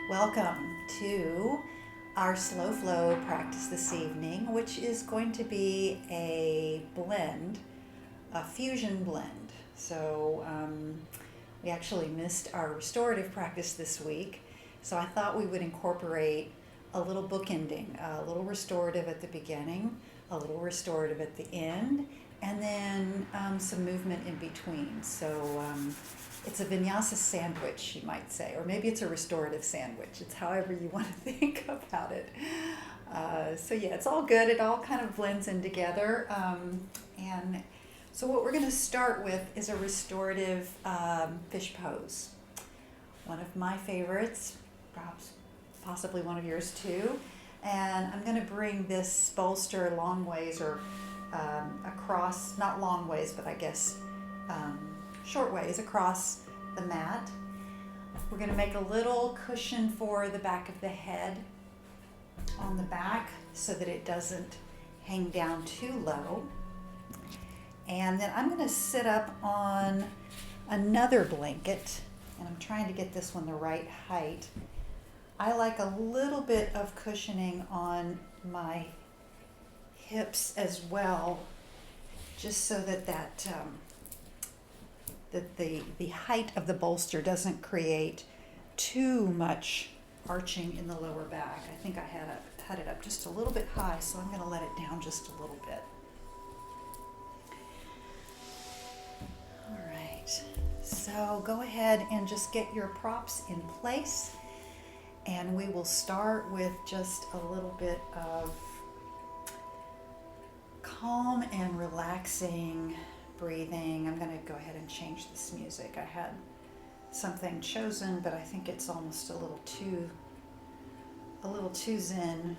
Welcome to our slow flow practice this evening, which is going to be a fusion blend. We actually missed our restorative practice this week, so I thought we would incorporate a little bookending, a little restorative at the beginning, a little restorative at the end, and then some movement in between. It's a vinyasa sandwich, you might say, or maybe it's a restorative sandwich. It's however you want to think about it. It's all good. It all kind of blends in together. And so what we're going to start with is a restorative fish pose. One of my favorites, perhaps possibly one of yours too. And I'm going to bring this bolster long ways or across, not long ways, but I guess short ways across the mat. We're going to make a little cushion for the back of the head on the back so that it doesn't hang down too low. And then I'm going to sit up on another blanket, and I'm trying to get this one the right height. I like a little bit of cushioning on my hips as well, just so that the height of the bolster doesn't create too much arching in the lower back. I think I had it up just a little bit high, so I'm going to let it down just a little bit. All right, so go ahead and just get your props in place, and we will start with just a little bit of calm and relaxing breathing. I'm going to go ahead and change this music. I had something chosen, but I think it's almost a little too zen.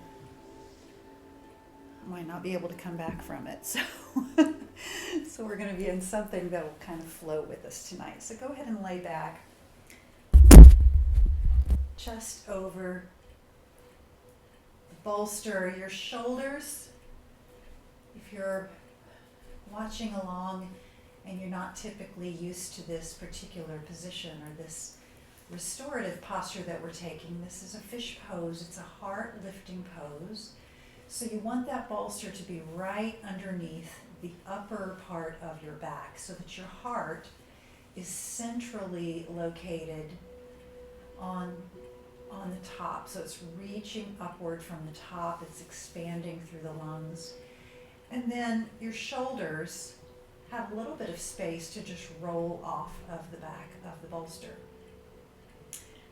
I might not be able to come back from it. So we're going to be in something that will kind of flow with us tonight. So go ahead and lay back just over the bolster, your shoulders. If you're watching along and you're not typically used to this particular position or this restorative posture that we're taking, this is a fish pose. It's a heart lifting pose. So you want that bolster to be right underneath the upper part of your back so that your heart is centrally located on the top. So it's reaching upward from the top. It's expanding through the lungs. And then your shoulders have a little bit of space to just roll off of the back of the bolster.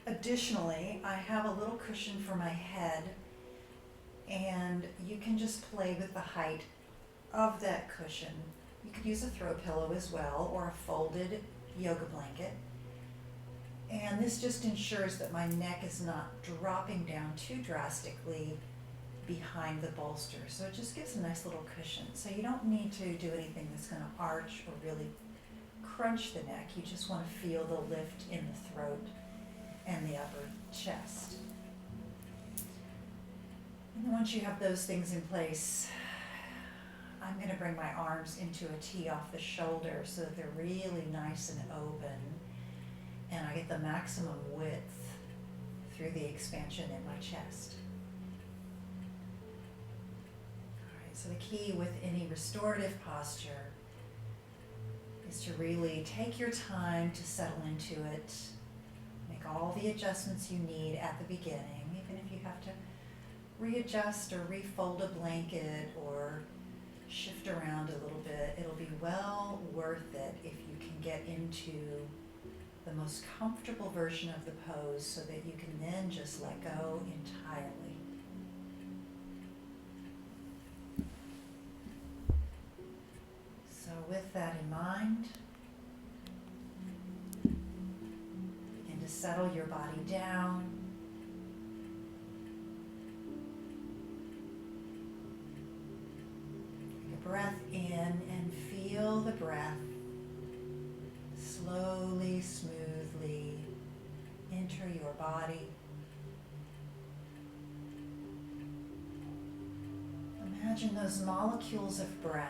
Additionally, I have a little cushion for my head, and you can just play with the height of that cushion. You could use a throw pillow as well, or a folded yoga blanket. And this just ensures that my neck is not dropping down too drastically behind the bolster. So it just gives a nice little cushion. So you don't need to do anything that's going to arch or really crunch the neck. You just want to feel the lift in the throat and the upper chest. And once you have those things in place, I'm going to bring my arms into a T off the shoulder so that they're really nice and open, and I get the maximum width through the expansion in my chest. So the key with any restorative posture is to really take your time to settle into it. Make all the adjustments you need at the beginning, even if you have to readjust or refold a blanket or shift around a little bit. It'll be well worth it if you can get into the most comfortable version of the pose so that you can then just let go entirely. With that in mind, begin to settle your body down. Take a breath in and feel the breath slowly, smoothly enter your body. Imagine those molecules of breath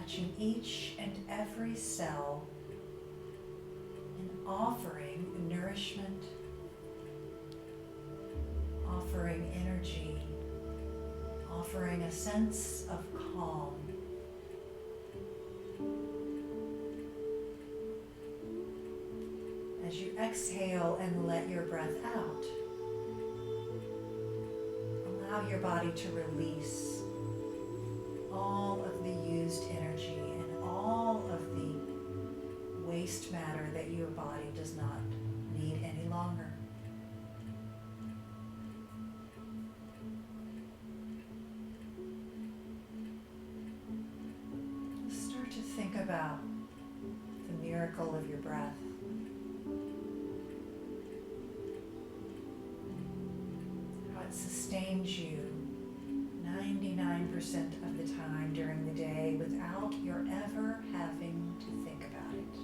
touching each and every cell and offering nourishment offering energy, offering a sense of calm. As you exhale and let your breath out, allow your body to release all of the used energy and all of the waste matter that your body does not need any longer. Start to think about the miracle of your breath. How it sustains you 99% of the time during the day without your ever having to think about it.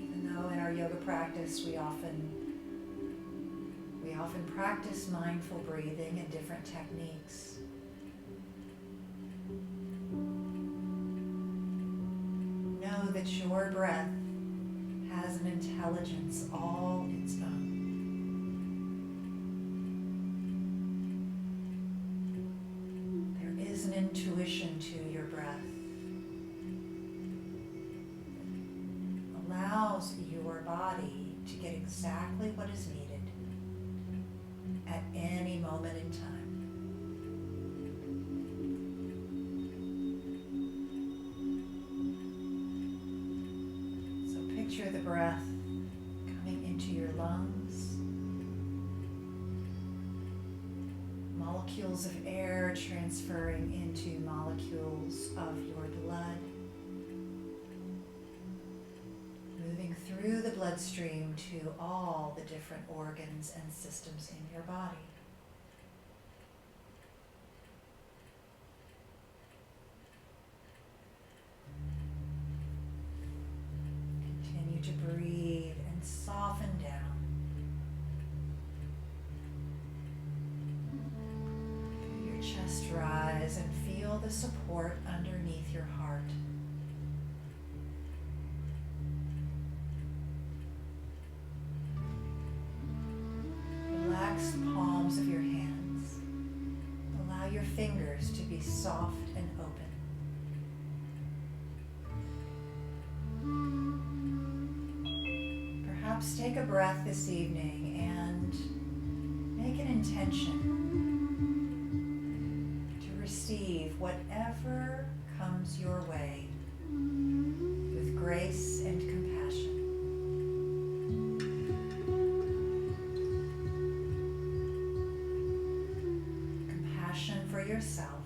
Even though in our yoga practice we often practice mindful breathing and different techniques, know that your breath has an intelligence all its own. There is an intuition to your breath that allows your body to get exactly what is needed at any moment in time. Picture the breath coming into your lungs, molecules of air transferring into molecules of your blood, moving through the bloodstream to all the different organs and systems in your body. To breathe and soften down. Feel your chest rise and feel the support underneath your heart. Relax the palms of your hands. Allow your fingers to be soft and open. Perhaps take a breath this evening and make an intention to receive whatever comes your way with grace and compassion. Compassion for yourself,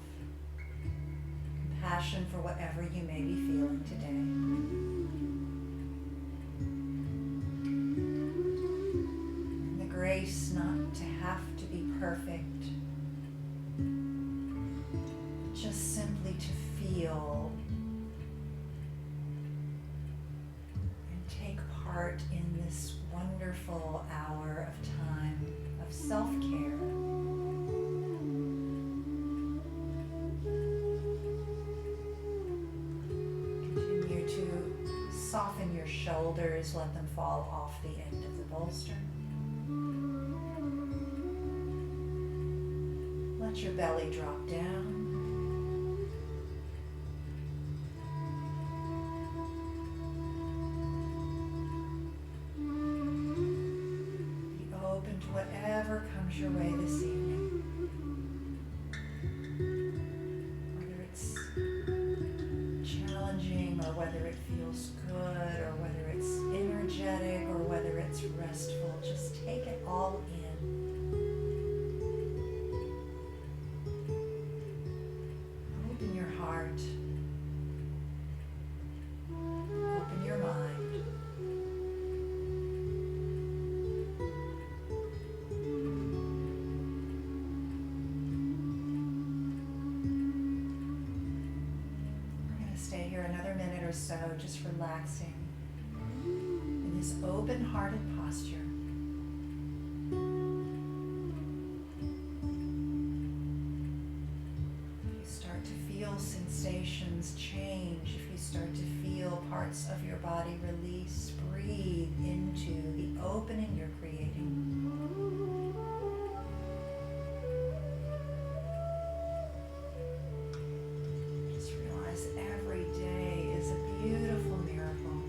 compassion for whatever you may be feeling today. Grace not to have to be perfect, just simply to feel and take part in this wonderful hour of time of self-care. Continue to soften your shoulders, let them fall off the end of the bolster. Let your belly drop down. Be open to whatever comes your way this evening. Whether it's challenging or whether it feels good or whether it's energetic or whether it's restful, just take it all in. Open your heart. Open your mind. We're going to stay here another minute or so, just relaxing in this open-hearted posture. Start to feel sensations emotions change, if you start to feel parts of your body release, breathe into the opening you're creating. Just realize every day is a beautiful miracle.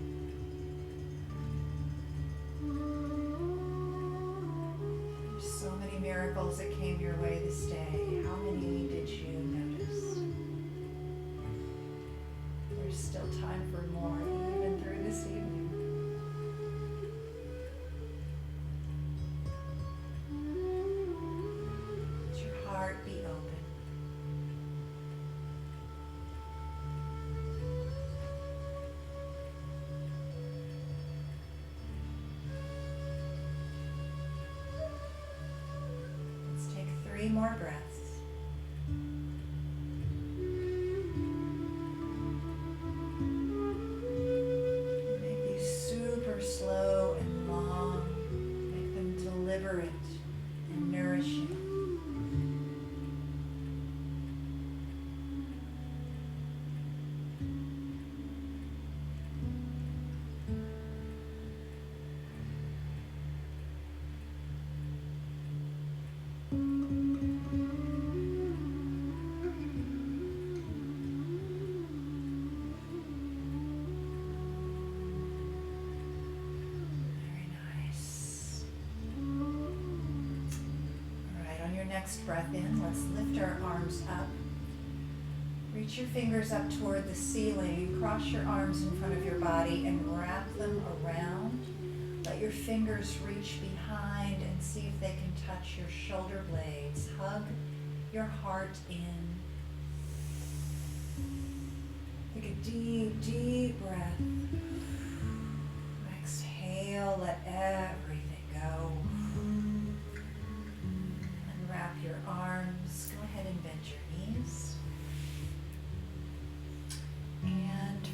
There's so many miracles that came your way this day. How many did you notice? There's still time for more, even through this evening. Let your heart be open. Let's take 3 more breaths. Slow and long, make them deliberate and nourishing. Next breath in, let's lift our arms up. Reach your fingers up toward the ceiling. Cross your arms in front of your body and wrap them around. Let your fingers reach behind and see if they can touch your shoulder blades. Hug your heart in. Take a deep, deep breath. Exhale, let everything go. Wrap your arms. Go ahead and bend your knees. And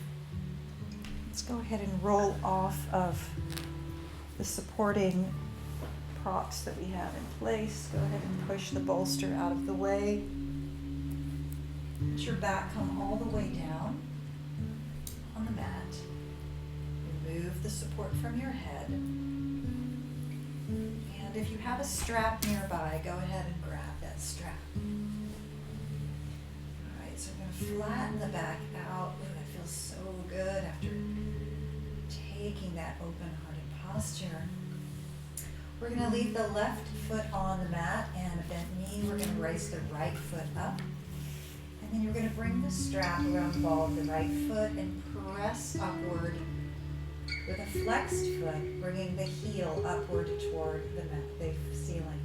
let's go ahead and roll off of the supporting props that we have in place. Go ahead and push the bolster out of the way. Let your back come all the way down on the mat. Remove the support from your head. And if you have a strap nearby, go ahead and grab that strap. All right, so I'm going to flatten the back out. Ooh, that feels so good after taking that open-hearted posture. We're going to leave the left foot on the mat and a bent knee. We're going to raise the right foot up. And then you're going to bring the strap around the ball of the right foot and press upward with a flexed foot, bringing the heel upward toward the ceiling.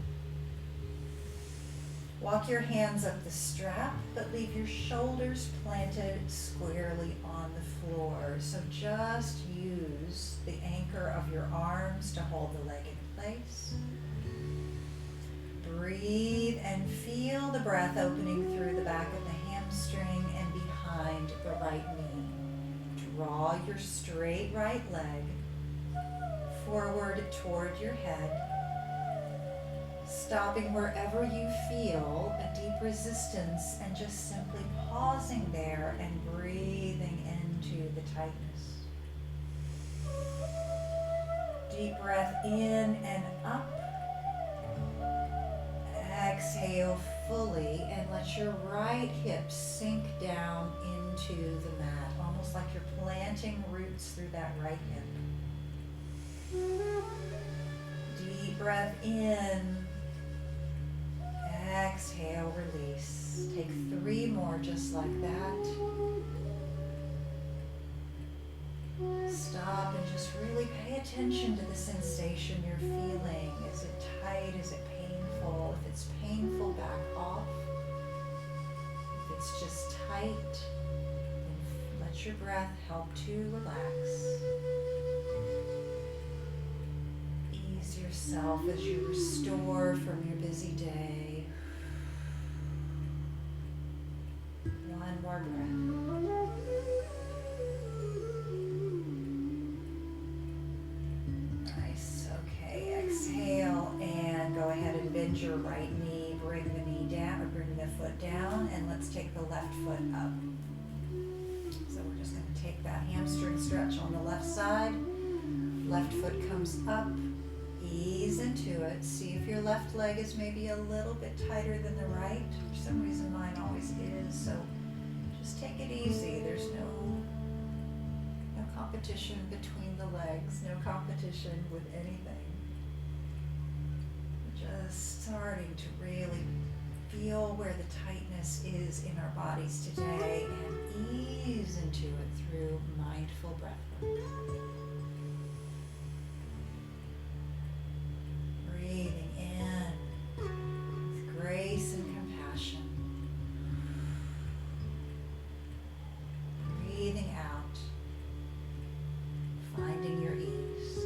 Walk your hands up the strap, but leave your shoulders planted squarely on the floor. So just use the anchor of your arms to hold the leg in place. Breathe and feel the breath opening through the back of the hamstring and behind the right knee. Draw your straight right leg forward toward your head, stopping wherever you feel a deep resistance and just simply pausing there and breathing into the tightness. Deep breath in and up. Exhale fully and let your right hip sink down into the mat, almost like you're planting roots through that right hip. Deep breath in. Exhale, release. Take 3 more just like that. Stop and just really pay attention to the sensation you're feeling. Is it tight? Is it painful? If it's painful, back off. If it's just tight, then let your breath help to relax. Ease yourself as you restore from your busy day. One more breath. Nice. Okay, exhale and go ahead and bend your right knee. Bring the knee down, or bring the foot down, and let's take the left foot up. So we're just going to take that hamstring stretch on the left side. Left foot comes up. Ease into it. See if your left leg is maybe a little bit tighter than the right. For some reason mine always is. So just take it easy. There's no competition between the legs. No competition with anything. Just starting to really feel where the tightness is in our bodies today and ease into it through mindful breath work. Breathing in with grace and compassion. Breathing out, finding your ease.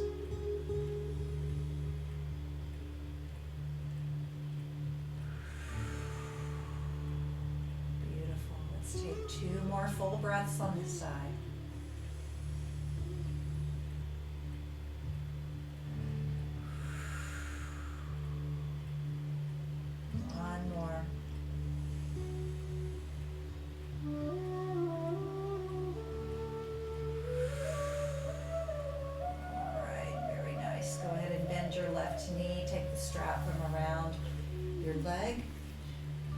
Beautiful. Let's take 2 more full breaths on this side. Your left knee, take the strap from around your leg.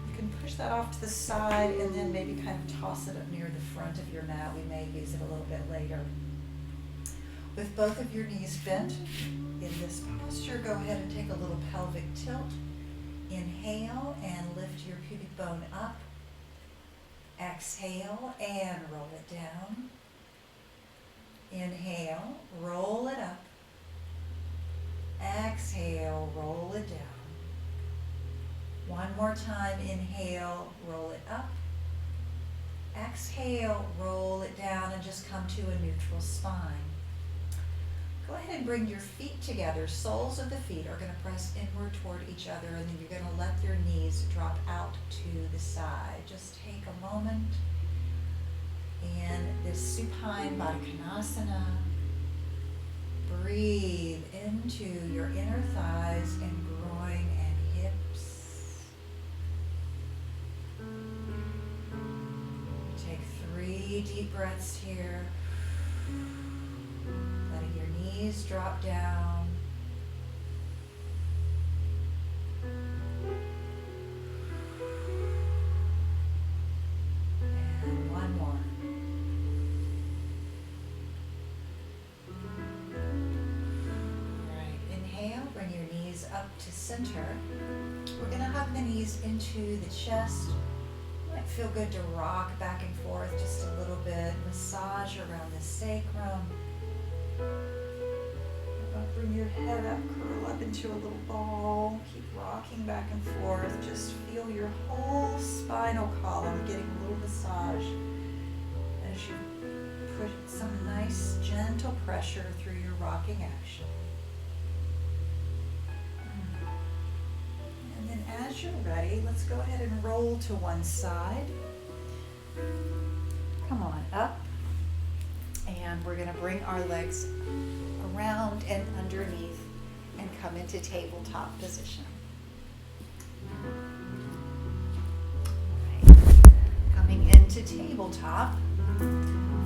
You can push that off to the side and then maybe kind of toss it up near the front of your mat. We may use it a little bit later. With both of your knees bent in this posture, go ahead and take a little pelvic tilt. Inhale and lift your pubic bone up. Exhale and roll it down. Inhale, roll it up. Exhale, roll it down. One more time, inhale, roll it up. Exhale, roll it down and just come to a neutral spine. Go ahead and bring your feet together. Soles of the feet are going to press inward toward each other, and then you're going to let your knees drop out to the side. Just take a moment in this supine Baddha Konasana. Breathe into your inner thighs and groin and hips. Take 3 deep breaths here. Letting your knees drop down. And one more. Up to center. We're going to hug the knees into the chest. It might feel good to rock back and forth just a little bit. Massage around the sacrum. Bring your head up, curl up into a little ball. Keep rocking back and forth. Just feel your whole spinal column getting a little massage as you put some nice gentle pressure through your rocking action. As you're ready, let's go ahead and roll to one side. Come on up. And we're going to bring our legs around and underneath and come into tabletop position. All right. Coming into tabletop,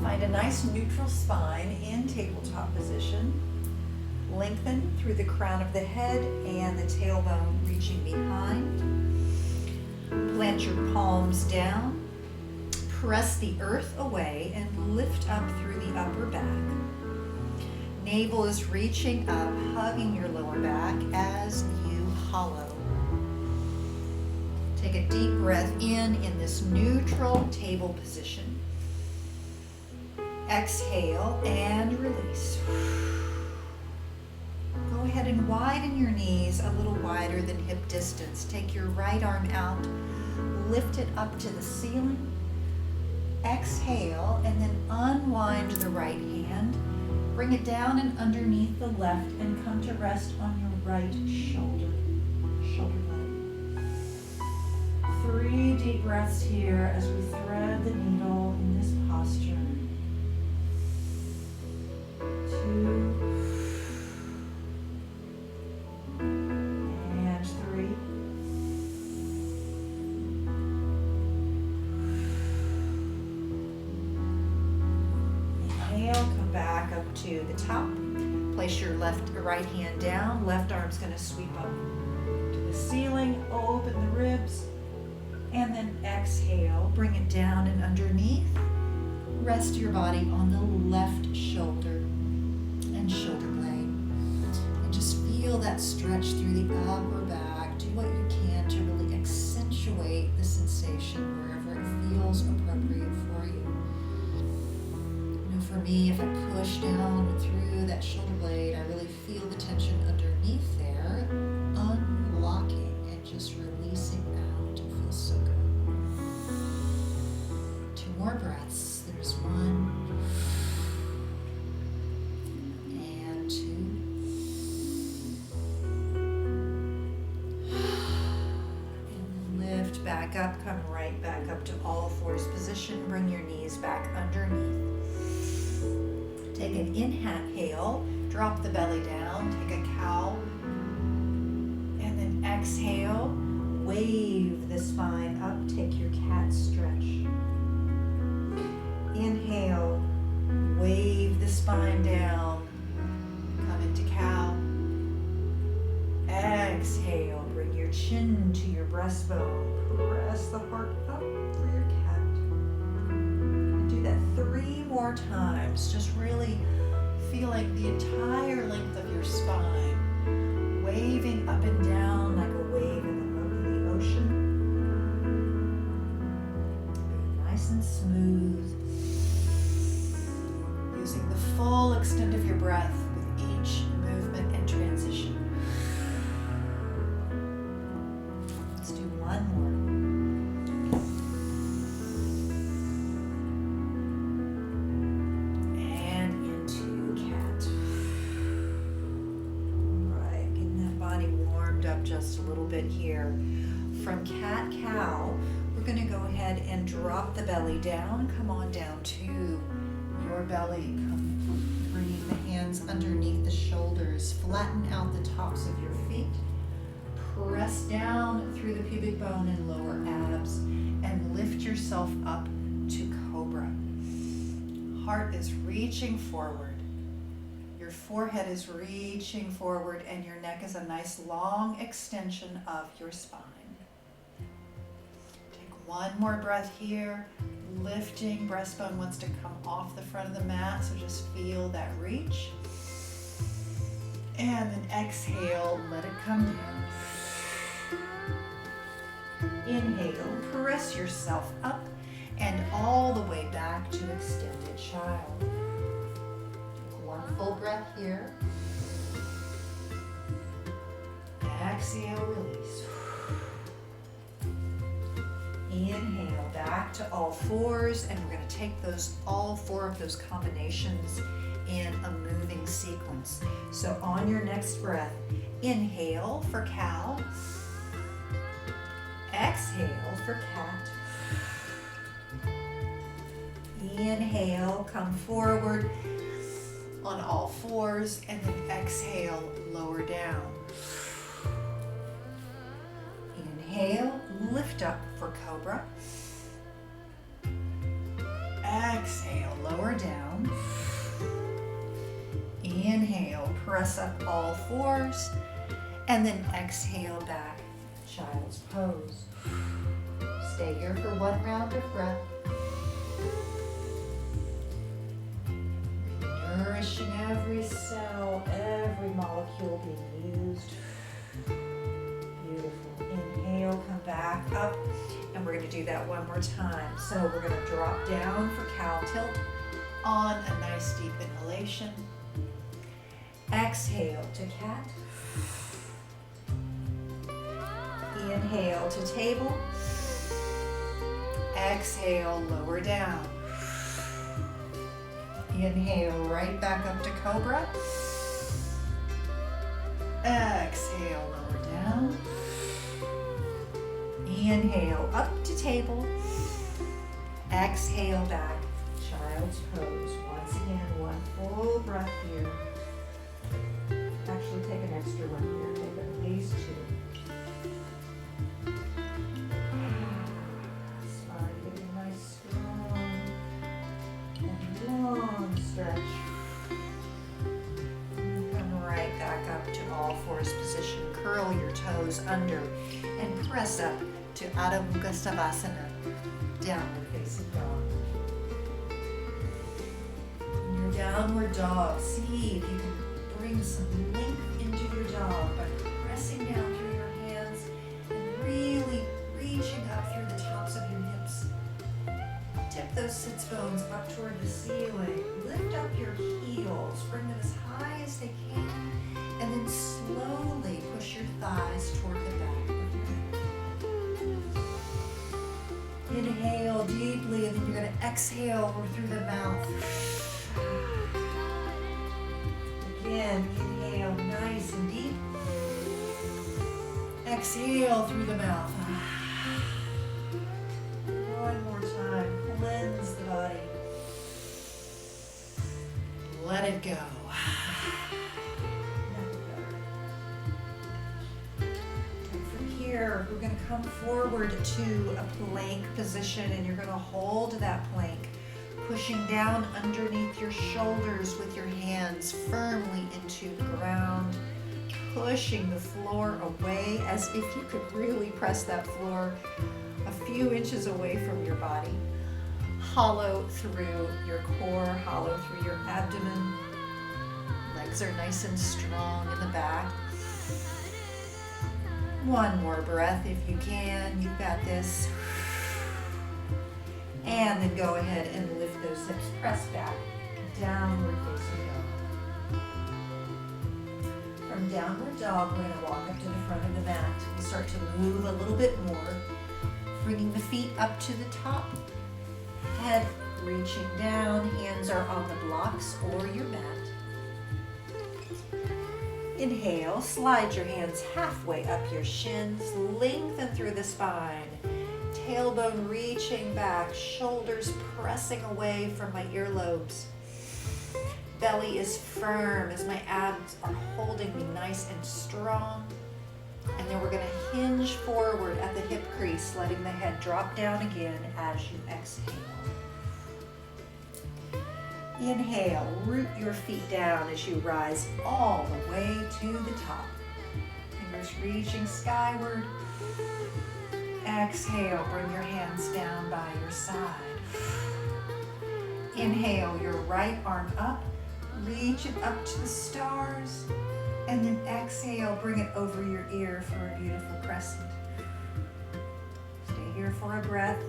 find a nice neutral spine in tabletop position. Lengthen through the crown of the head and the tailbone reaching behind. Plant your palms down. Press the earth away and lift up through the upper back. Navel is reaching up, hugging your lower back as you hollow. Take a deep breath in this neutral table position. Exhale and release. Go ahead and widen your knees a little wider than hip distance. Take your right arm out, lift it up to the ceiling. Exhale and then unwind the right hand. Bring it down and underneath the left and come to rest on your right shoulder blade. 3 deep breaths here as we thread the needle in this posture. 2. top. Place your right hand down. Left arm's going to sweep up to the ceiling. Open the ribs. And then exhale. Bring it down and underneath. Rest your body on the left shoulder and shoulder blade. And just feel that stretch through the upper back. Do what you can to really accentuate the sensation wherever it feels appropriate for you. For me, if I push down through that shoulder blade, I really feel the tension underneath there, unlocking and just releasing out. It feels so good. 2 more breaths. There's 1 and 2. And lift back up, come right back up to all fours position. Bring your knees back underneath. Take an inhale, drop the belly down, take a cow, and then exhale, wave the spine up, take your cat stretch. Inhale, wave the spine down, come into cow. Exhale, bring your chin to your breastbone, press the heart up for your cat. Do that 3 more times, just really feeling the entire length of your spine, waving up and down like a wave in the ocean. Be nice and smooth, using the full extent of your breath with each movement and transition. Let's do 1 more. Just a little bit here. From cat-cow, we're going to go ahead and drop the belly down. Come on down to your belly. Come, bringing the hands underneath the shoulders. Flatten out the tops of your feet. Press down through the pubic bone and lower abs and lift yourself up to cobra. Heart is reaching forward. Your forehead is reaching forward and your neck is a nice long extension of your spine. Take 1 more breath here. Lifting, breastbone wants to come off the front of the mat, so just feel that reach. And then exhale, let it come down. Inhale, press yourself up and all the way back to extended child. 1 full breath here. Exhale, release. Inhale, back to all fours, and we're going to take all 4 of those combinations in a moving sequence. So on your next breath, inhale for cow. Exhale for cat. Inhale, come forward on all fours, and then exhale, lower down. Inhale, lift up for cobra. Exhale, lower down. Inhale, press up all fours, and then exhale back, child's pose. Stay here for 1 round of breath. Nourishing every cell, every molecule being used. Beautiful. Inhale, come back up, and we're going to do that 1 more time. So we're going to drop down for cow tilt on a nice deep inhalation. Exhale to cat. Inhale to table. Exhale, lower down. Inhale, right back up to cobra. Exhale, lower down. Inhale, up to table. Exhale back, child's pose. Once again, 1 full breath here. Actually, take an extra one here. Take at least 2. Spine getting nice, strong, and long stretch. horse position. Curl your toes under and press up to Adho Mukha Savasana, downward facing dog. In your downward dog, see if you can bring some length into your dog by pressing down through your hands and really reaching up through the tops of your hips. Tip those sits bones up toward the ceiling. Lift up your heels, bring them as high as they can, and then slowly push your thighs toward the back of your neck. Inhale deeply, and then you're going to exhale through the mouth. Again, inhale nice and deep. Exhale through the mouth. One more time. Cleanse the body. Let it go. And from here, we're going to come forward to a plank position, and you're going to hold that plank, pushing down underneath your shoulders with your hands firmly into the ground, pushing the floor away as if you could really press that floor a few inches away from your body. Hollow through your core, hollow through your abdomen. Legs are nice and strong in the back. One more breath if you can. You've got this. And then go ahead and lift those hips, press back, downward facing dog. From downward dog, we're going to walk up to the front of the mat. We start to move a little bit more, bringing the feet up to the top, head reaching down, hands are on the blocks or your mat. Inhale, slide your hands halfway up your shins, lengthen through the spine. Tailbone reaching back, shoulders pressing away from my earlobes. Belly is firm as my abs are holding me nice and strong. And then we're going to hinge forward at the hip crease, letting the head drop down again as you exhale. Inhale, root your feet down as you rise all the way to the top. Fingers reaching skyward. Exhale, bring your hands down by your side. Inhale, your right arm up, reach it up to the stars, and then exhale, bring it over your ear for a beautiful crescent. Stay here for a breath,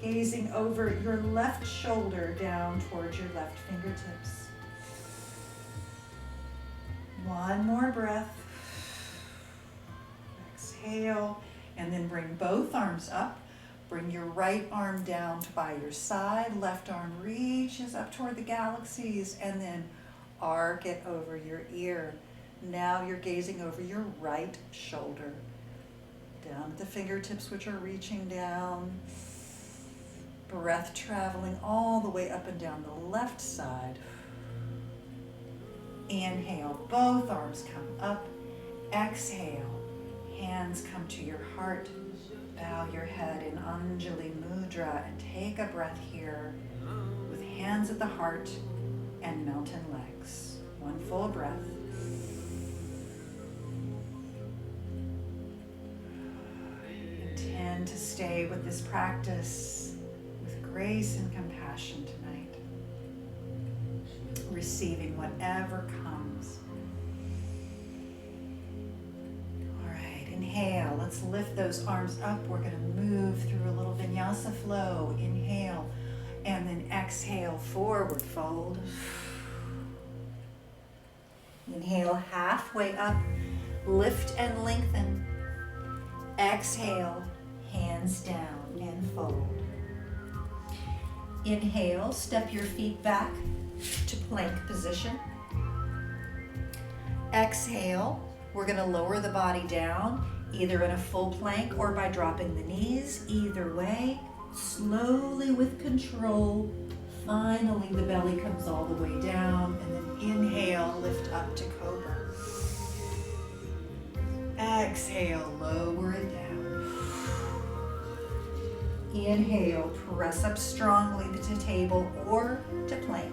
gazing over your left shoulder down towards your left fingertips. One more breath. Exhale. And then bring both arms up. Bring your right arm down by your side. Left arm reaches up toward the galaxies, and then arc it over your ear. Now you're gazing over your right shoulder. Down at the fingertips, which are reaching down. Breath traveling all the way up and down the left side. Inhale, both arms come up. Exhale. Hands come to your heart. Bow your head in Anjali Mudra and take a breath here with hands at the heart and mountain legs. One full breath. Intend to stay with this practice with grace and compassion tonight, receiving whatever comes. Inhale, let's lift those arms up. We're going to move through a little vinyasa flow. Inhale, and then exhale, forward fold. Inhale, halfway up, lift and lengthen. Exhale, hands down and fold. Inhale, step your feet back to plank position. Exhale, we're going to lower the body down, either in a full plank or by dropping the knees. Either way, slowly with control. Finally, the belly comes all the way down, and then inhale, lift up to cobra. Exhale, lower it down. Inhale, press up strongly to table or to plank.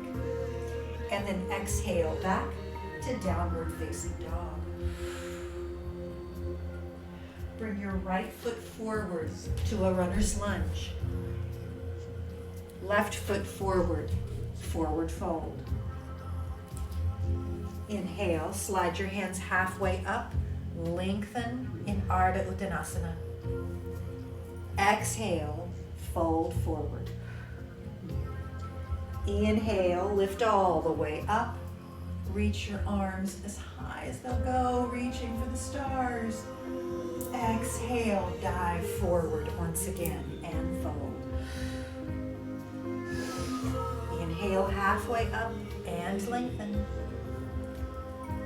And then exhale back to downward facing dog. Bring your right foot forward to a runner's lunge. Left foot forward, forward fold. Inhale, slide your hands halfway up, lengthen in Ardha Uttanasana. Exhale, fold forward. Inhale, lift all the way up. Reach your arms as high as they'll go, reaching for the stars. Exhale, dive forward once again and fold. Inhale, halfway up and lengthen.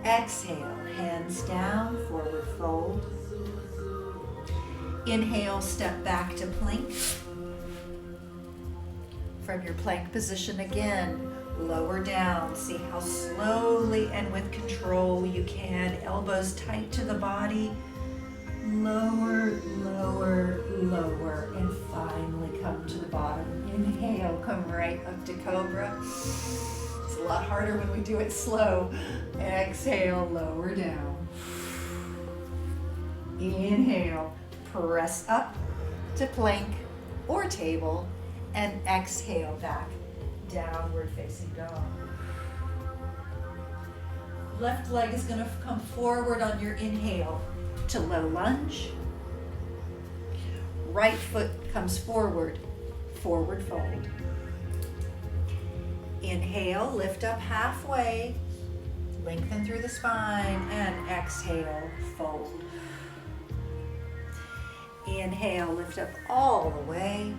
Exhale, hands down, forward fold. Inhale, step back to plank. From your plank position again, lower down. See how slowly and with control you can. Elbows tight to the body. Lower, lower, lower, and finally come to the bottom. Inhale, come right up to Cobra. It's a lot harder when we do it slow. Exhale, lower down. Inhale, press up to plank or table, and exhale back, downward facing dog. Left leg is going to come forward on your inhale to low lunge. Right foot comes forward, forward fold. Inhale, lift up halfway, lengthen through the spine, and exhale, fold. Inhale, lift up all the way.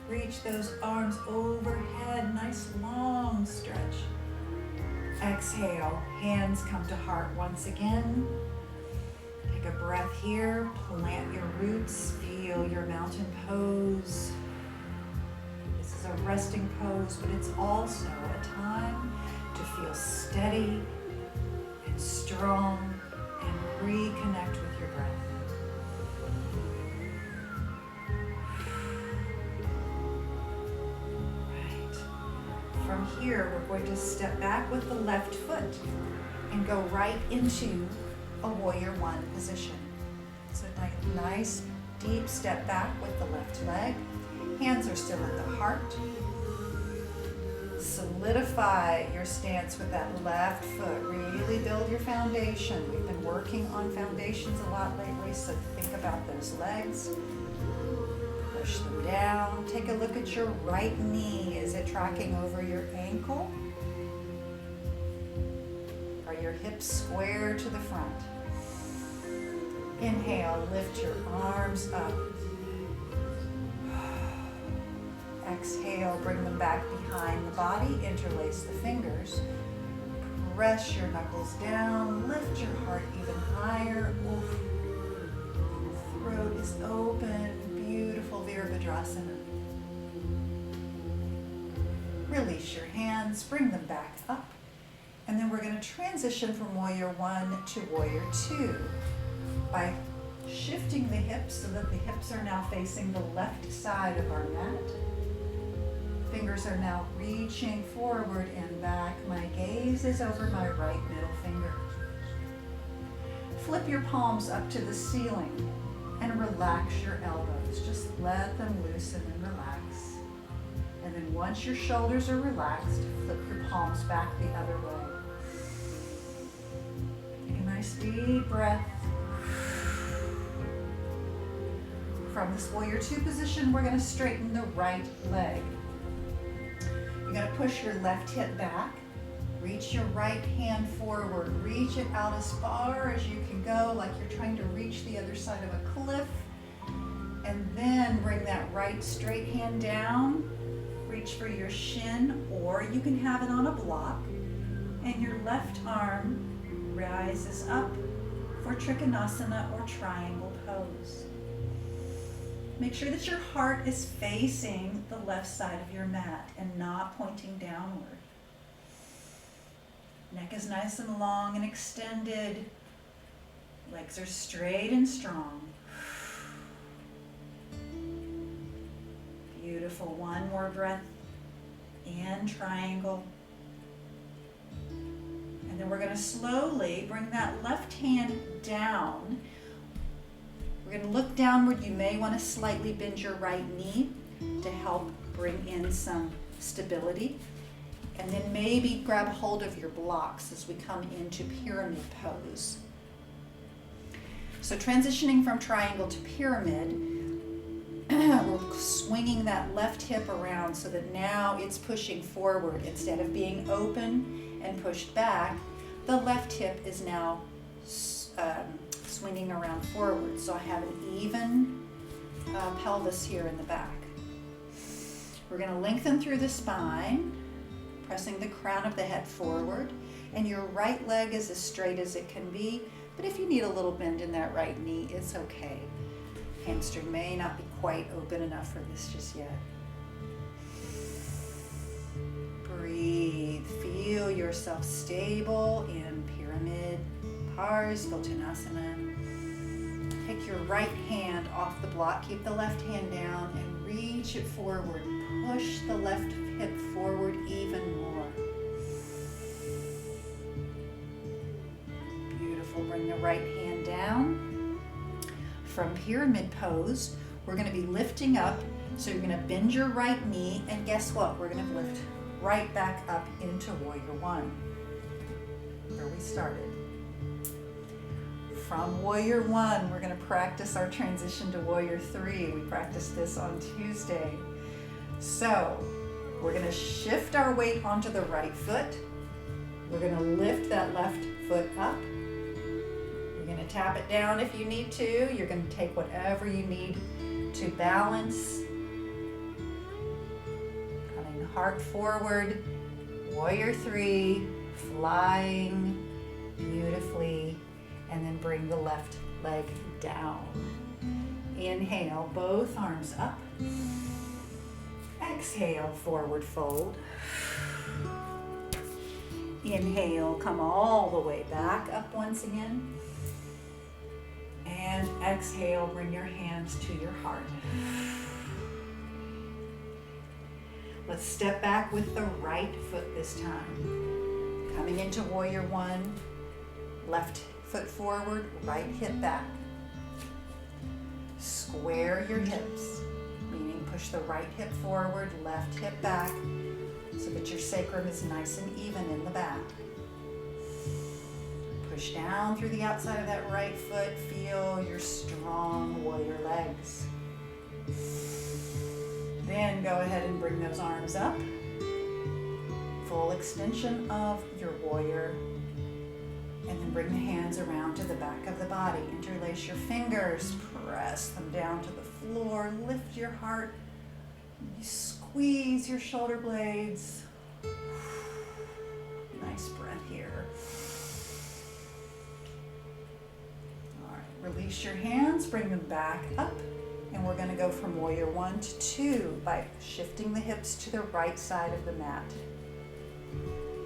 Reach those arms overhead, nice long stretch. Exhale, hands come to heart once again. Take a breath here, plant your roots, feel your mountain pose. This is a resting pose, but it's also a time to feel steady and strong and reconnect with your breath. From here, we're going to step back with the left foot and go right into a warrior one position. So nice deep step back with the left leg. Hands are still at the heart. Solidify your stance with that left foot. Really build your foundation. We've been working on foundations a lot lately, so think about those legs. Push them down. Take a look at your right knee. Is it tracking over your ankle? Are your hips square to the front? Inhale, lift your arms up. Exhale, bring them back behind the body. Interlace the fingers. Press your knuckles down. Lift your heart even higher. Oof. Throat is open. Beautiful Virabhadrasana. Release your hands, bring them back up, and then we're going to transition from warrior one to warrior two by shifting the hips so that the hips are now facing the left side of our mat. Fingers are now reaching forward and back. My gaze is over my right middle finger. Flip your palms up to the ceiling and relax your elbows. Just let them loosen and relax. And then once your shoulders are relaxed, flip your palms back the other way. Take a nice deep breath. From this warrior two position, we're going to straighten the right leg. You're going to push your left hip back. Reach your right hand forward. Reach it out as far as you can go, like you're trying to reach the other side of a cliff. And then bring that right straight hand down. Reach for your shin, or you can have it on a block. And your left arm rises up for Trikonasana or triangle pose. Make sure that your heart is facing the left side of your mat and not pointing downward. Neck is nice and long and extended. Legs are straight and strong. Beautiful. One more breath in triangle. And And then we're going to slowly bring that left hand down. We're going to look downward. You may want to slightly bend your right knee to help bring in some stability. And then maybe grab hold of your blocks as we come into pyramid pose. So transitioning from triangle to pyramid, we're swinging that left hip around so that now it's pushing forward. Instead of being open and pushed back, the left hip is now swinging around forward. So I have an even pelvis here in the back. We're going to lengthen through the spine, pressing the crown of the head forward, and your right leg is as straight as it can be, but if you need a little bend in that right knee, it's okay. Hamstring may not be quite open enough for this just yet. Breathe. Feel yourself stable in pyramid, Parsvottanasana. Take your right hand off the block. Keep the left hand down and reach it forward. Push the left hip forward even more. Beautiful. Bring the right hand down. From pyramid pose, we're going to be lifting up. So you're going to bend your right knee, and guess what? We're going to lift right back up into Warrior One, where we started. From Warrior One, we're going to practice our transition to Warrior Three. We practiced this on Tuesday. So we're going to shift our weight onto the right foot. We're going to lift that left foot up. You're going to tap it down if you need to. You're going to take whatever you need to balance. Coming heart forward. Warrior Three, flying beautifully. And then bring the left leg down. Inhale, both arms up. Exhale, forward fold. Inhale, come all the way back up once again. And exhale, bring your hands to your heart. Let's step back with the right foot this time. Coming into Warrior One, left foot forward, right hip back. Square your hips, meaning push the right hip forward, left hip back, so that your sacrum is nice and even in the back. Push down through the outside of that right foot. Feel your strong warrior legs. Then go ahead and bring those arms up. Full extension of your warrior. And then bring the hands around to the back of the body. Interlace your fingers, press them down to the floor, lift your heart, you squeeze your shoulder blades. Nice breath here. All right, release your hands, bring them back up, and we're going to go from Warrior One to Two by shifting the hips to the right side of the mat.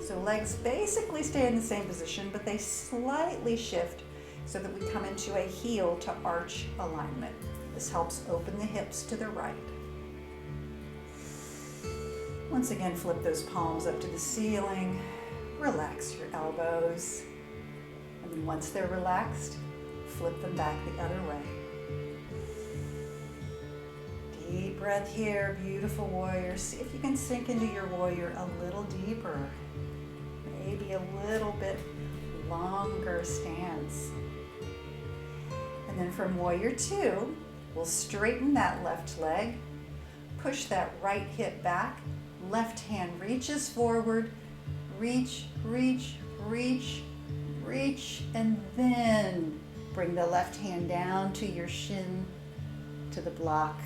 So legs basically stay in the same position, but they slightly shift so that we come into a heel to arch alignment. This helps open the hips to the right. Once again, flip those palms up to the ceiling. Relax your elbows. And then once they're relaxed, flip them back the other way. Deep breath here, beautiful warrior. See if you can sink into your warrior a little deeper. Maybe a little bit longer stance. And then from Warrior Two, we'll straighten that left leg, push that right hip back, left hand reaches forward, reach, reach, reach, reach, and then bring the left hand down to your shin, to the block,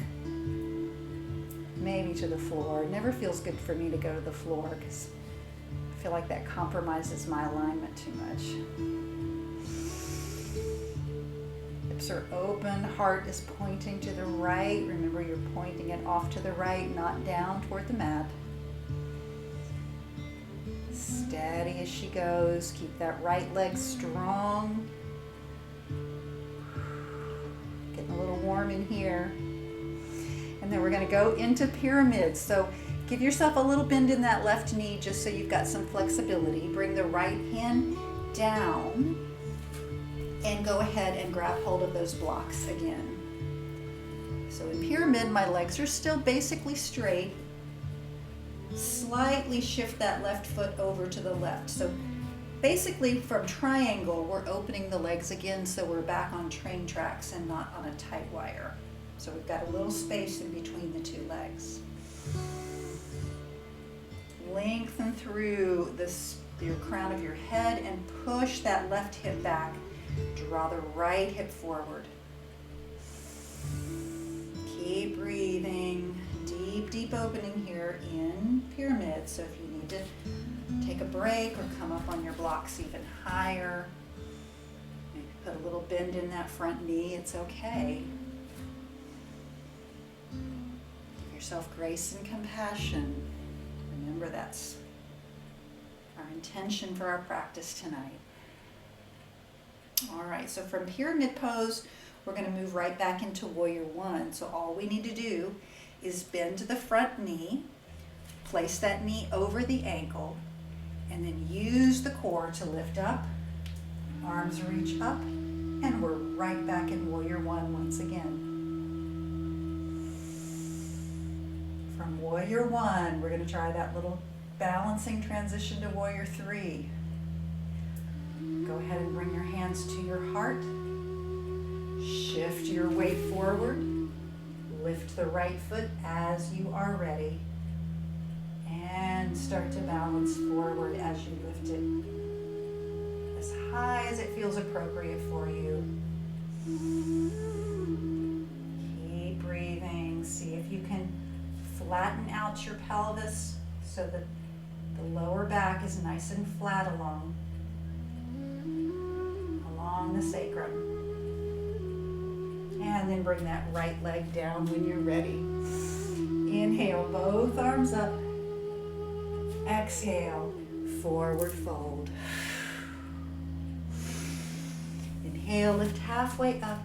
maybe to the floor. It never feels good for me to go to the floor because I feel like that compromises my alignment too much. Hips are open, heart is pointing to the right. Remember, you're pointing it off to the right, not down toward the mat. Steady as she goes. Keep that right leg strong. Getting a little warm in here. And then we're going to go into pyramids. So Give yourself a little bend in that left knee just so you've got some flexibility. Bring the right hand down and go ahead and grab hold of those blocks again. So in pyramid, my legs are still basically straight. Slightly shift that left foot over to the left. So basically from triangle, we're opening the legs again so we're back on train tracks and not on a tight wire. So we've got a little space in between the two legs. Lengthen through your crown of your head and push that left hip back. Draw the right hip forward. Keep breathing. Deep, deep opening here in pyramid. So if you need to take a break or come up on your blocks even higher, maybe put a little bend in that front knee, it's okay. Give yourself grace and compassion. Remember, that's our intention for our practice tonight. All right, so from pyramid pose, we're going to move right back into warrior one. So all we need to do is bend the front knee, place that knee over the ankle, and then use the core to lift up, arms reach up, and we're right back in warrior one once again. From warrior one, we're going to try that little balancing transition to warrior three. Go ahead and bring your hands to your heart. Shift your weight forward. Lift the right foot as you are ready. And start to balance forward as you lift it as high as it feels appropriate for you. Keep breathing. See if you can flatten out your pelvis so that the lower back is nice and flat along the sacrum. And then bring that right leg down when you're ready. Inhale, both arms up. Exhale, forward fold. Inhale, lift halfway up.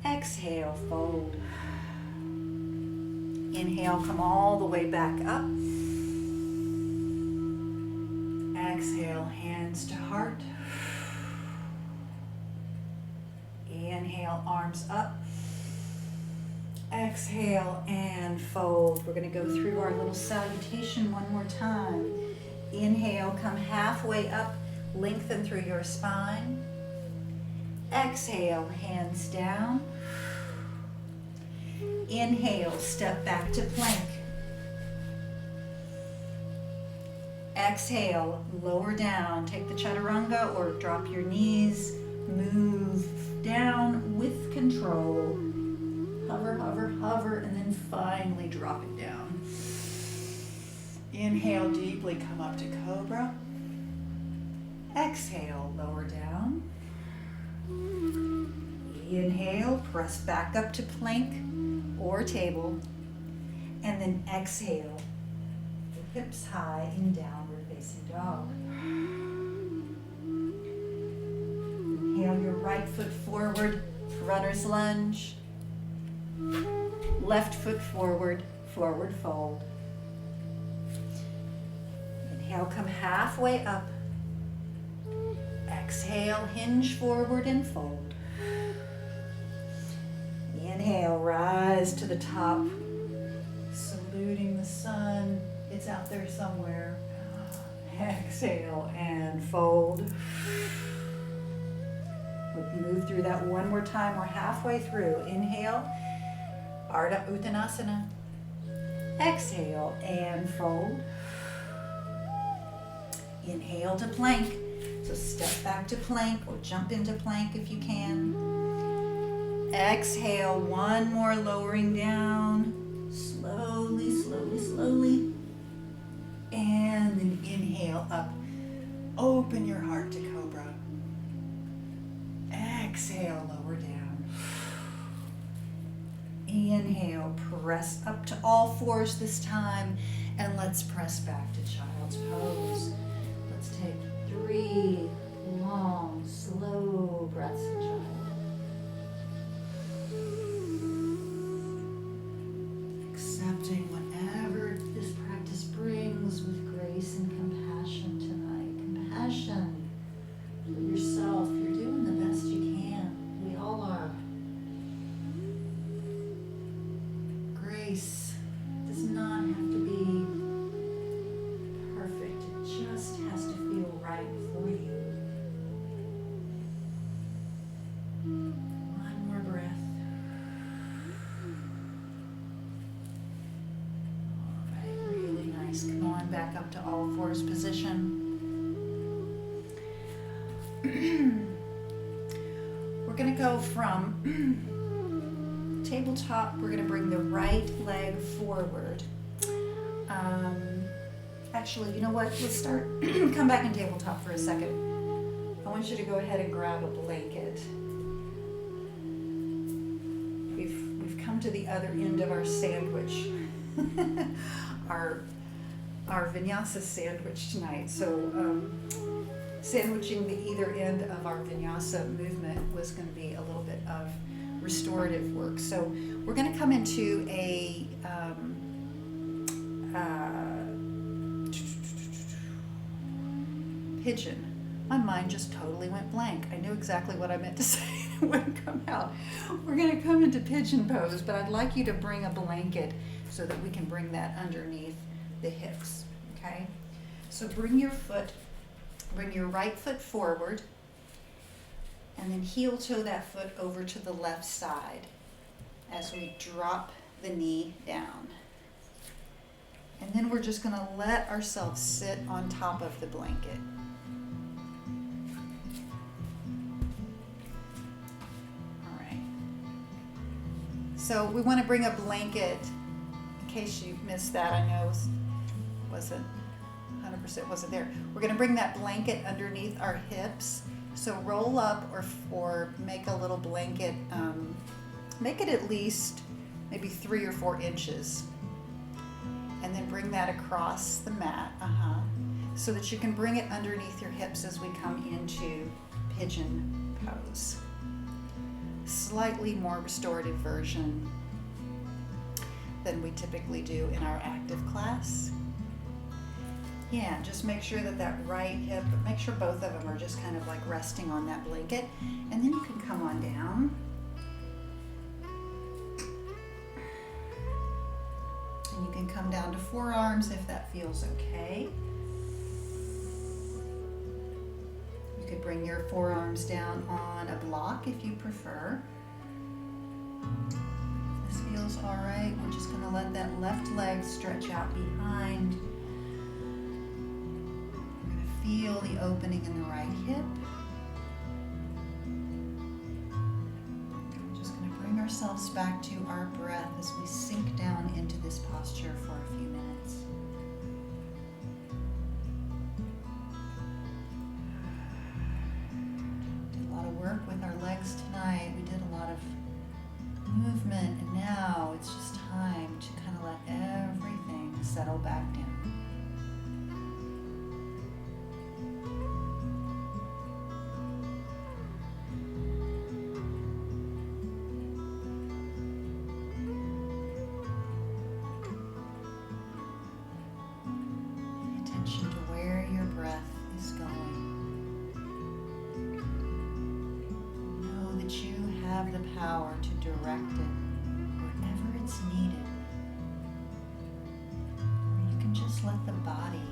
Exhale, fold. Inhale, come all the way back up. Exhale, hands to heart. Inhale, arms up. Exhale and fold. We're going to go through our little salutation one more time. Inhale, come halfway up, lengthen through your spine. Exhale, hands down. Inhale, step back to plank. Exhale, lower down. Take the chaturanga or drop your knees. Move down with control. Hover, hover, hover, and then finally drop it down. Inhale deeply, come up to cobra. Exhale, lower down. Inhale, press back up to plank or table. And then exhale, the hips high in downward facing dog. Inhale your right foot forward, runner's lunge. Left foot forward, forward fold. Inhale, come halfway up. Exhale, hinge forward and fold. Inhale, rise to the top, saluting the sun. It's out there somewhere. Exhale and fold. We'll move through that one more time. We're halfway through. Inhale, Ardha Uttanasana. Exhale and fold. Inhale to plank. So step back to plank or jump into plank if you can. Exhale, one more lowering down. Slowly, slowly, slowly. And then inhale up. Open your heart to cobra. Exhale, lower down. Inhale, press up to all fours this time. And let's press back to child's pose. Let's take 3 long, slow breaths in child. Accepting whatever to all fours position. We're going to go from tabletop. We're going to bring the right leg forward. Actually, you know what? Let's start. Come back in tabletop for a second. I want you to go ahead and grab a blanket. We've come to the other end of our sandwich, our Vinyasa sandwich tonight. So sandwiching the either end of our Vinyasa movement was going to be a little bit of restorative work. So we're going to come into a pigeon. My mind just totally went blank. I knew exactly what I meant to say. It wouldn't come out. We're going to come into pigeon pose, but I'd like you to bring a blanket so that we can bring that underneath the hips, okay? So bring your right foot forward, and then heel toe that foot over to the left side as we drop the knee down. And then we're just going to let ourselves sit on top of the blanket. So we want to bring a blanket, in case you missed that, I know wasn't 100% wasn't there. We're going to bring that blanket underneath our hips. So roll up or make a little blanket, make it at least maybe 3 or 4 inches. And then bring that across the mat, so that you can bring it underneath your hips as we come into pigeon pose. Slightly more restorative version than we typically do in our active class. Yeah, just make sure that right hip, make sure both of them are just kind of like resting on that blanket, and then you can come on down. And you can come down to forearms if that feels okay. You could bring your forearms down on a block if you prefer. If this feels all right, we're just going to let that left leg stretch out behind. We're going to feel the opening in the right hip. We're just going to bring ourselves back to our breath as we sink down into this posture for a few minutes. Work with our legs tonight. We did a lot of movement, and now it's just time to kind of let everything settle back down. Pay attention to where your breath is going. You have the power to direct it wherever it's needed. Or you can just let the body,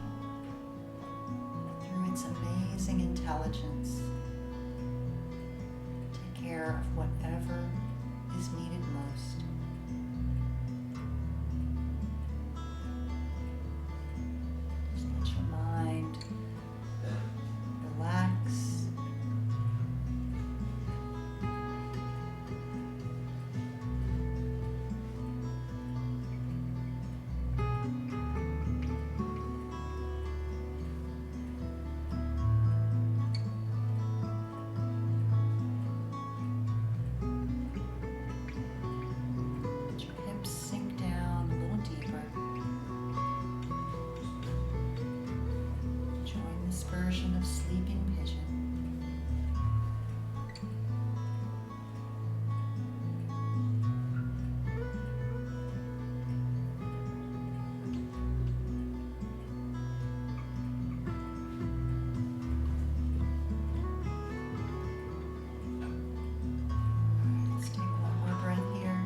through its amazing intelligence, take care of whatever is needed most. Just let your mind relax. Version of sleeping pigeon. Let's take one more breath here.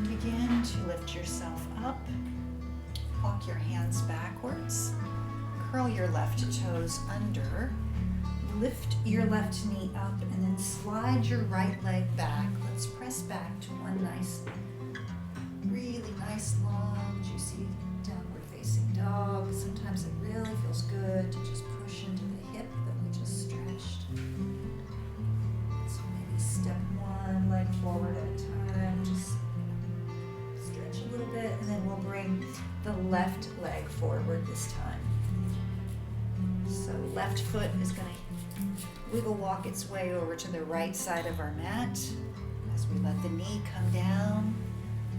Begin to lift yourself up. Walk your hands backwards. Curl your left toes under. lift your left knee up and then slide your right leg back. Let's press back to one nice, really nice, long, juicy downward facing dog. Sometimes it really feels good to just push into the hip that we just stretched. So maybe step one leg forward at a time, just stretch a little bit, and then we'll bring the left leg forward this time. So left foot is going to wiggle walk its way over to the right side of our mat. As we let the knee come down,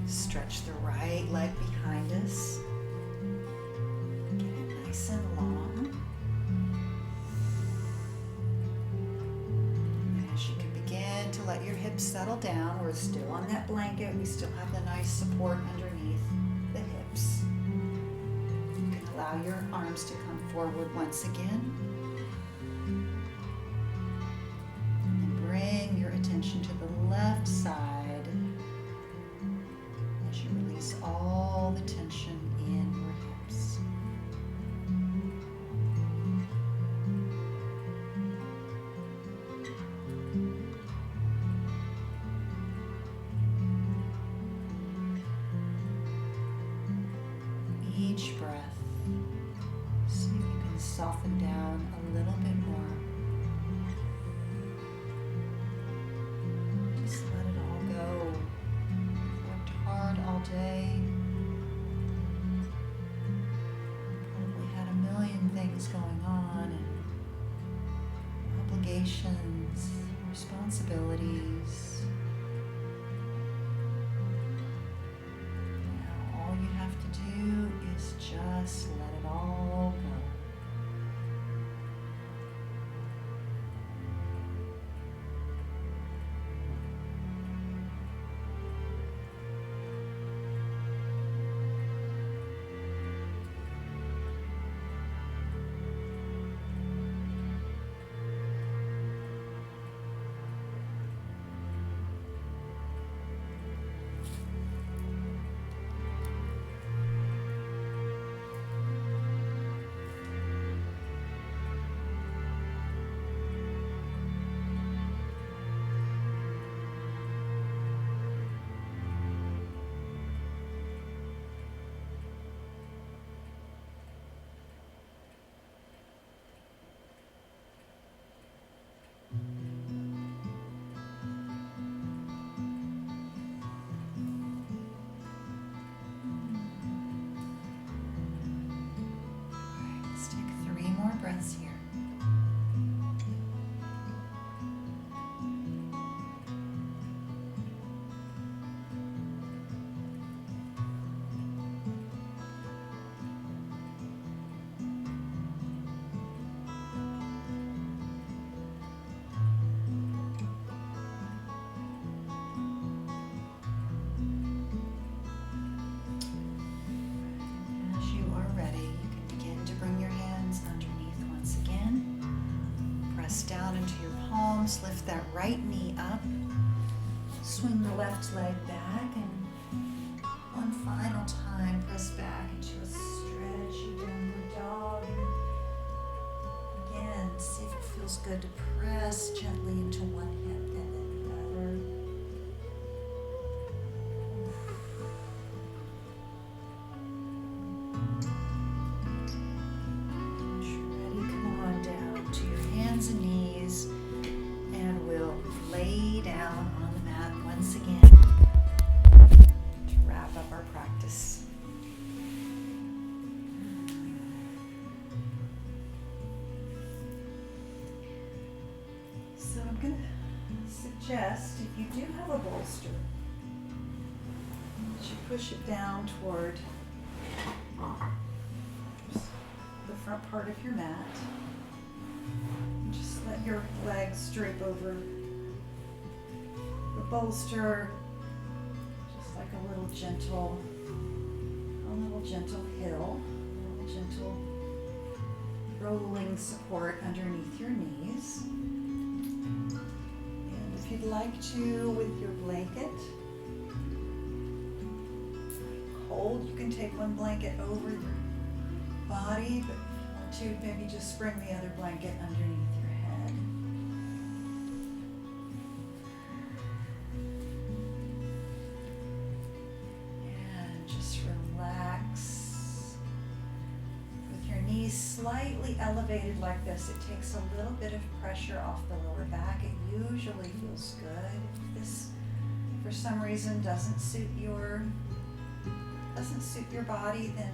stretch the right leg behind us. Get it nice and long. And as you can begin to let your hips settle down, we're still on that blanket. We still have the nice support underneath the hips. You can allow your arms to come forward once again. And then bring your attention to the left side as you release all the tension in your hips. Each breath, see if you can soften down a little bit more. Just let it all go. You've worked hard all day. Probably had a million things going on and obligations, responsibilities. Now all you have to do is just let it all go. Let's take 3 more breaths here. As you are ready, you can begin to bring your hands underneath once again. Press down into your palms, lift that right knee up. Swing the left leg back, and one final time, press back into a stretchy downward dog. Again, see if it feels good to press gently into one hip and then the other. Once you're ready, come on down to your hands and knees, and we'll lay down on the mat once again to wrap up our practice. So I'm going to suggest, if you do have a bolster, that you push it down toward the front part of your mat. And just let your legs drape over the bolster, just like a little gentle hill, a little gentle rolling support underneath your knees. And if you'd like to, with your blanket, cold, you can take one blanket over your body, but if you want to, maybe just bring the other blanket underneath your head. slightly elevated like this, it takes a little bit of pressure off the lower back. It usually feels good. If this, for some reason, doesn't suit your body, then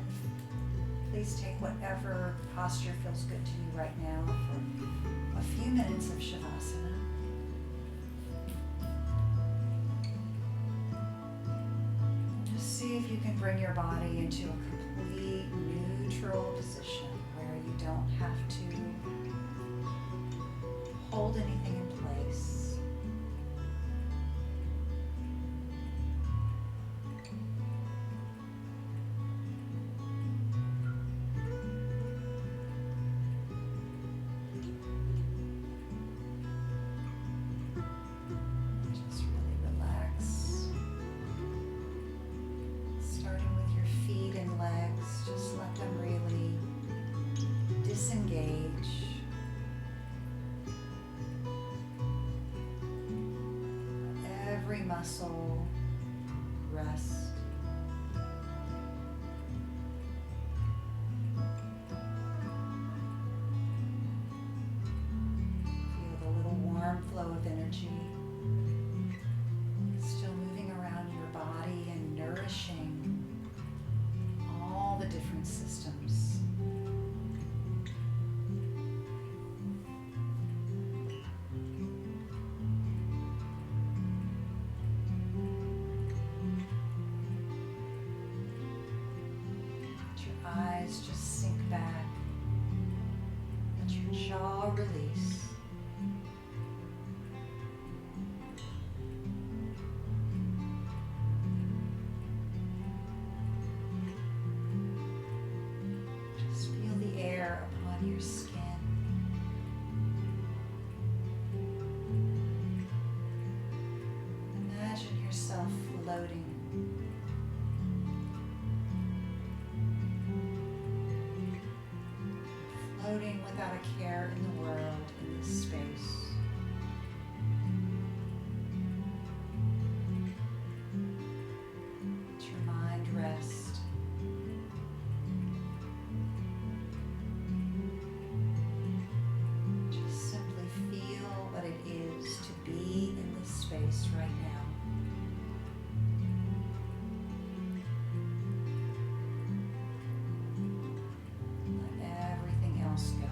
please take whatever posture feels good to you right now for a few minutes of Shavasana. Just see if you can bring your body into a complete neutral position where you don't have to hold anything in place. Just really relax. Starting with your feet and legs, just let them really disengage. Let every muscle rest. Feel the little warm flow of energy still moving around your body and nourishing all the different systems. Let your eyes just sink back. Let your jaw release. Just feel the air upon your skin. Imagine yourself floating. Floating without a care in the world, in this space. Let your mind rest. Just simply feel what it is to be in this space right now. Let everything else go.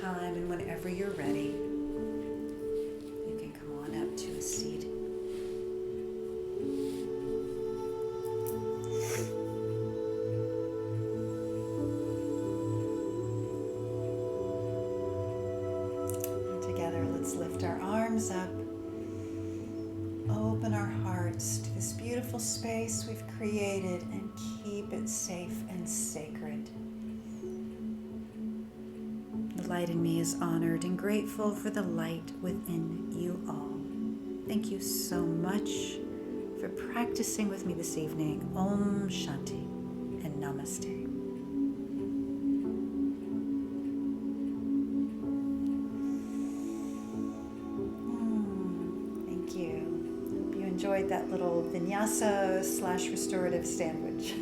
time, and whenever you're ready, you can come on up to a seat. And together, let's lift our arms up. Open our hearts to this beautiful space we've created and keep it safe and sacred. The light in me is honored and grateful for the light within you all. Thank you so much for practicing with me this evening. Om Shanti and Namaste. Thank you. Hope you enjoyed that little Vinyasa / restorative sandwich.